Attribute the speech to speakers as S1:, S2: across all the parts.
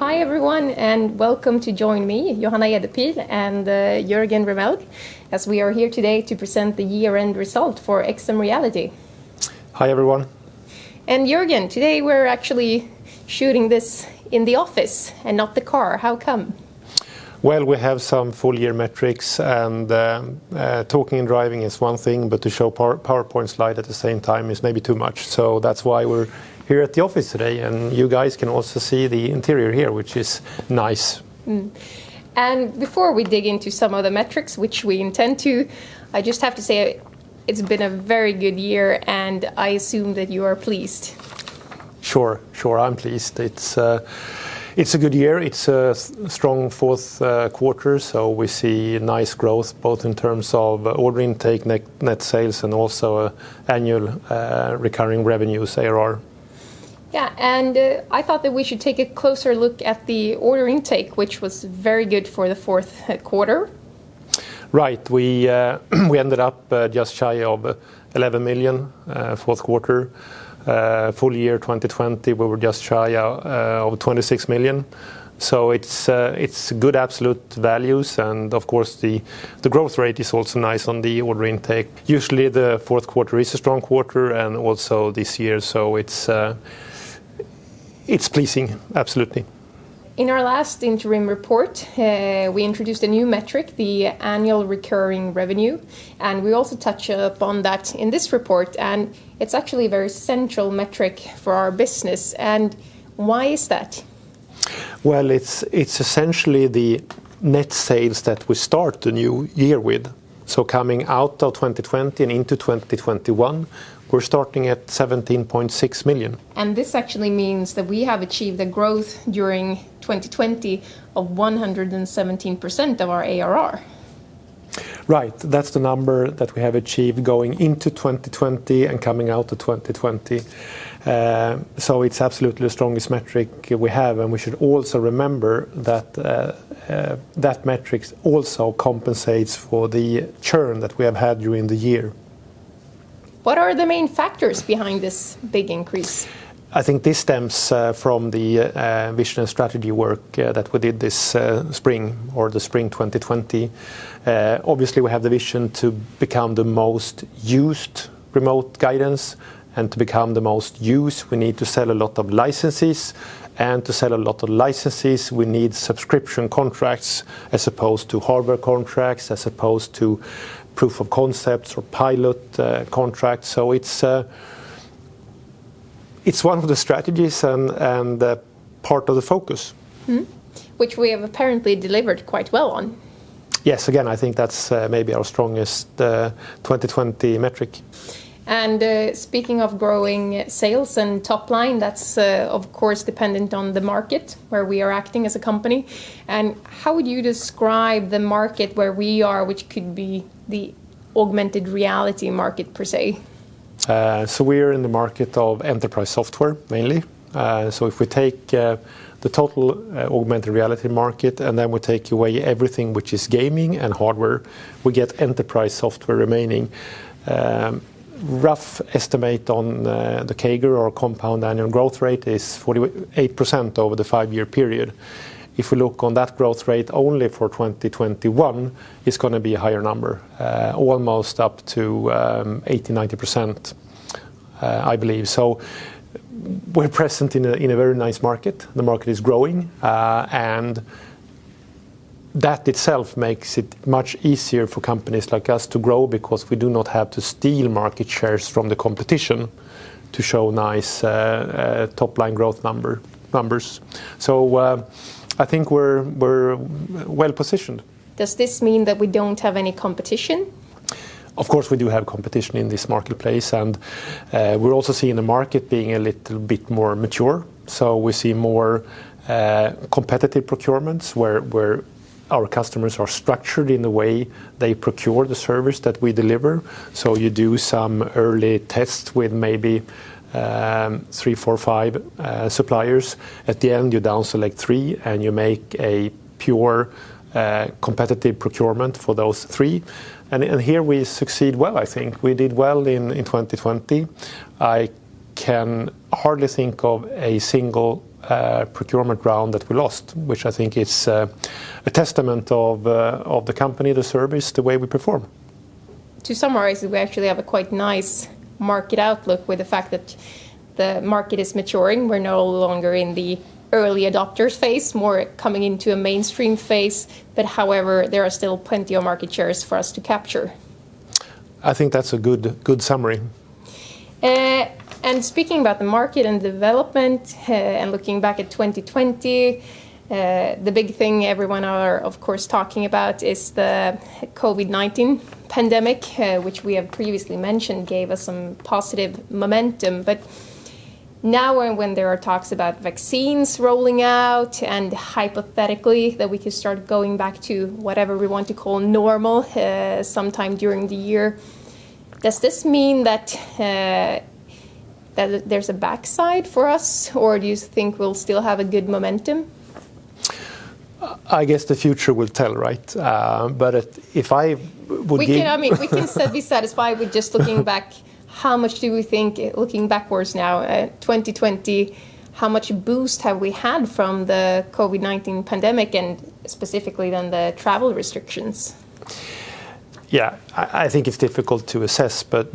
S1: Hi everyone, and welcome to join me, Johanna Edepil and Jörgen Remmelg, as we are here today to present the year-end result for XMReality.
S2: Hi everyone.
S1: And Jörgen, today we're actually shooting this in the office and not the car. How come?
S2: Well, we have some full year metrics, and talking and driving is one thing, but to show PowerPoint slide at the same time is maybe too much. So that's why we're here at the office today, and you guys can also see the interior here, which is nice.
S1: And before we dig into some of the metrics, which we intend to, I just have to say it's been a very good year, and I assume that you are pleased.
S2: Sure, I'm pleased. It's a good year. It's a strong fourth quarter, so we see nice growth both in terms of order intake, net sales, and also annual recurring revenues, ARR.
S1: Yeah, and I thought that we should take a closer look at the order intake, which was very good for the fourth quarter.
S2: Right, we ended up just shy of 11 million fourth quarter. Full year 2020, we were just shy of 26 million. So it's good absolute values, and of course the growth rate is also nice on the order intake. Usually the fourth quarter is a strong quarter, and also this year, so it's pleasing, absolutely.
S1: In our last interim report, we introduced a new metric, the annual recurring revenue, and we also touch upon that in this report, and it's actually a very central metric for our business. And why is that?
S2: Well, it's essentially the net sales that we start the new year with. So coming out of 2020 and into 2021, we're starting at 17.6 million.
S1: And this actually means that we have achieved a growth during 2020 of 117% of our ARR.
S2: Right, that's the number that we have achieved going into 2020 and coming out of 2020. So it's absolutely the strongest metric we have, and we should also remember that that metric also compensates for the churn that we have had during the year.
S1: What are the main factors behind this big increase?
S2: I think this stems from the vision and strategy work that we did this spring, or the spring 2020. Obviously, we have the vision to become the most used remote guidance, and to become the most used, we need to sell a lot of licenses. And to sell a lot of licenses, we need subscription contracts as opposed to hardware contracts, as opposed to proof of concepts or pilot contracts. So it's one of the strategies and part of the focus.
S1: Which we have apparently delivered quite well on.
S2: Yes, again, I think that's maybe our strongest 2020 metric.
S1: And speaking of growing sales and top line, that's of course dependent on the market where we are acting as a company. And how would you describe the market where we are, which could be the augmented reality market per se?
S2: So we're in the market of enterprise software mainly. So if we take the total augmented reality market, and then we take away everything which is gaming and hardware, we get enterprise software remaining. Rough estimate on the CAGR, or compound annual growth rate, is 48% over the 5-year period. If we look on that growth rate only for 2021, it's going to be a higher number, almost up to 80-90%, I believe. So we're present in a very nice market. The market is growing, and that itself makes it much easier for companies like us to grow, because we do not have to steal market shares from the competition to show nice top-line growth numbers. So I think we're well positioned.
S1: Does this mean that we don't have any competition?
S2: Of course we do have competition in this marketplace, and we're also seeing the market being a little bit more mature. So we see more competitive procurements where our customers are structured in the way they procure the service that we deliver. So you do some early tests with maybe 3, 4, 5 suppliers. At the end you down select 3 and you make a pure competitive procurement for those 3. And here we succeed well, I think. We did well in 2020. I can hardly think of a single procurement round that we lost, which I think is a testament of the company, the service, the way we perform.
S1: To summarize, we actually have a quite nice market outlook with the fact that the market is maturing. We're no longer in the early adopters phase, more coming into a mainstream phase, but however, there are still plenty of market shares for us to capture.
S2: I think that's a good summary.
S1: And speaking about the market and development, and looking back at 2020, the big thing everyone are, of course, talking about is the COVID-19 pandemic, which we have previously mentioned gave us some positive momentum. But now when there are talks about vaccines rolling out and hypothetically that we could start going back to whatever we want to call normal sometime during the year, does this mean that that there's a backside for us, or do you think we'll still have a good momentum?
S2: I guess the future will tell, right? But if I would
S1: we can be satisfied with just looking back. How much do we think, looking backwards now, 2020, how much boost have we had from the COVID-19 pandemic and specifically then the travel restrictions?
S2: Yeah, I think it's difficult to assess, but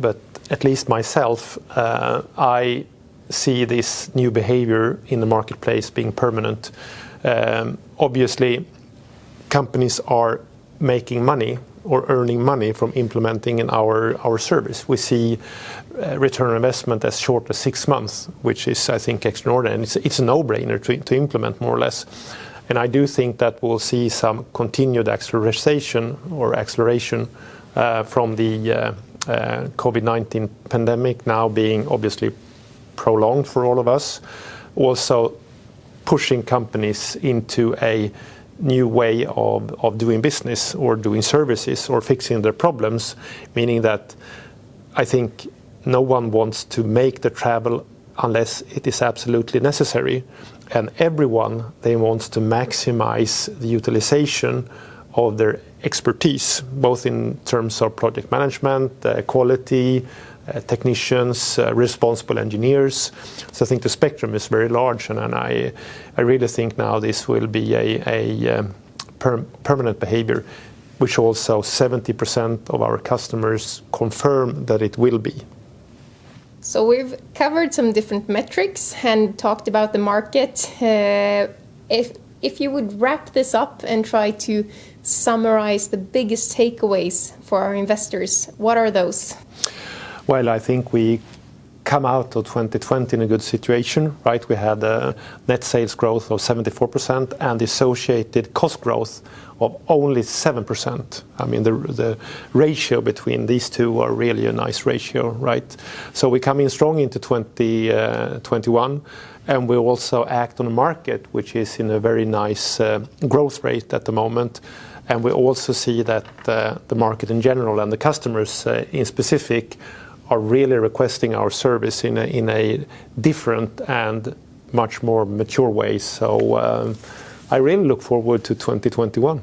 S2: at least myself, I see this new behavior in the marketplace being permanent. Obviously, companies are making money or earning money from implementing in our service. We see return on investment as short as 6 months, which is, I think, extraordinary. And it's a no-brainer to implement, more or less. And I do think that we'll see some continued acceleration from the COVID-19 pandemic now being obviously prolonged for all of us. Also pushing companies into a new way of doing business or doing services or fixing their problems, meaning that I think no one wants to make the travel unless it is absolutely necessary. And everyone, they wants to maximize the utilization of their expertise, both in terms of project management, quality, technicians, responsible engineers. So I think the spectrum is very large, and I really think now this will be a permanent behavior, which also 70% of our customers confirm that it will be.
S1: So we've covered some different metrics and talked about the market. If you would wrap this up and try to summarize the biggest takeaways for our investors, what are those?
S2: Well, I think we come out of 2020 in a good situation, right? We had a net sales growth of 74% and associated cost growth of only 7%. I mean, the ratio between these two are really a nice ratio, right? So we come in strong into 2021, and we also act on a market which is in a very nice growth rate at the moment. And we also see that the market in general and the customers in specific are really requesting our service in a different and much more mature way. So I really look forward to 2021.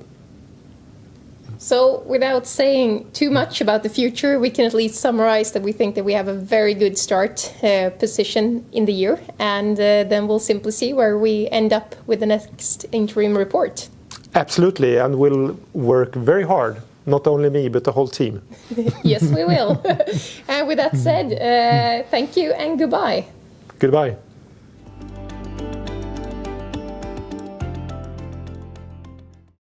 S1: So without saying too much about the future, we can at least summarize that we think that we have a very good start position in the year, and then we'll simply see where we end up with the next interim report.
S2: Absolutely, and we'll work very hard. Not only me, but the whole team.
S1: Yes, we will. And with that said, thank you and goodbye.
S2: Goodbye.